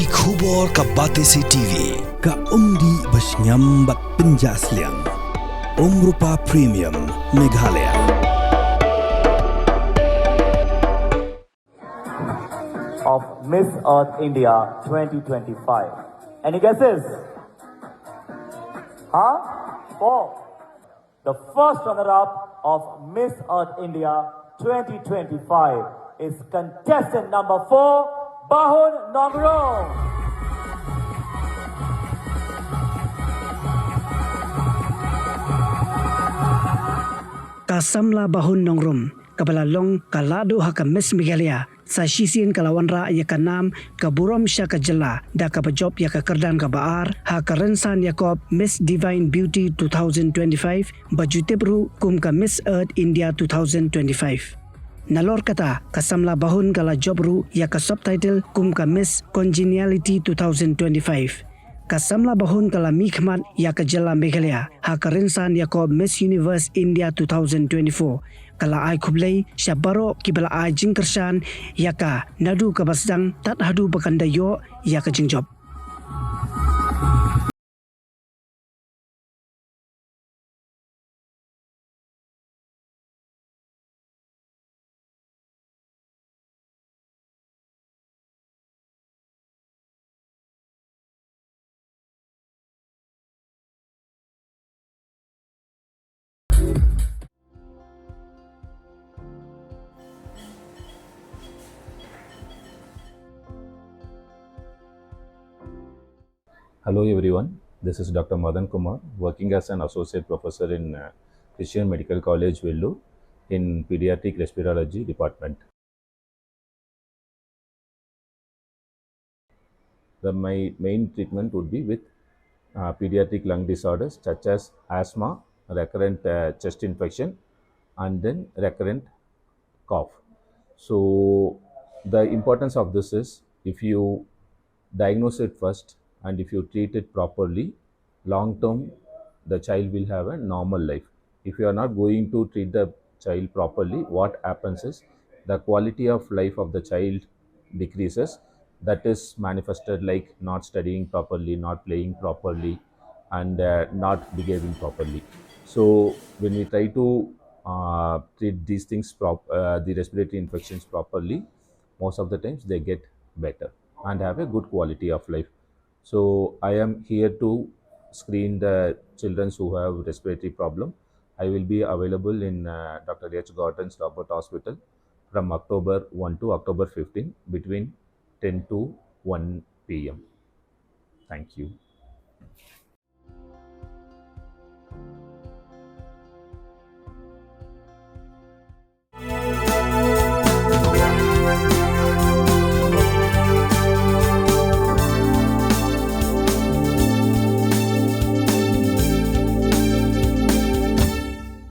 Ki khubor ka Batesi TV. Ka umdi basnyambak penjaslian. Rupa Premium Meghalaya. Of Miss Earth India 2025. Any guesses? Huh? 4. The first runner-up of Miss Earth India 2025 is contestant number 4, Bahun Nongrum. Samla Bahun Nongrum kabalalong kalado haka Miss Meghalaya sa sisin kalawanra ya kanam kaburom siya ka jela da kabajob ya ka Kyrdan ka Baar haka rensan Yakob Miss Divine Beauty 2025 bajutebru kum ka Miss Earth India 2025. Nalor kata kasamla Bahun kala jobru ya ka subtitle kum ka Miss Congeniality 2025. Kasamla Bahun kala Mikhmat ya ka jela Meghalaya haka rensan Yakob Miss Universe India 2024 kala ay kublay siya baro kibala ay jingkershan ya ka nadu ka basdang tat hadu bakandayo ya ka jingjob. Hello everyone, this is Dr. Madan Kumar, working as an associate professor in Christian Medical College, Vellore, in Pediatric Respirology Department. My main treatment would be with pediatric lung disorders such as asthma, recurrent chest infection, and then recurrent cough. So the importance of this is, if you diagnose it first and if you treat it properly, long term the child will have a normal life. If you are not going to treat the child properly, what happens is the quality of life of the child decreases. That is manifested like not studying properly, not playing properly, and not behaving properly. So when we try to treat these things, the respiratory infections properly, most of the times they get better and have a good quality of life. So I am here to screen the children who have respiratory problem. I will be available in Dr. H. Gordon's Robert Hospital from October 1 to October 15 between 10 to 1 p.m. Thank you.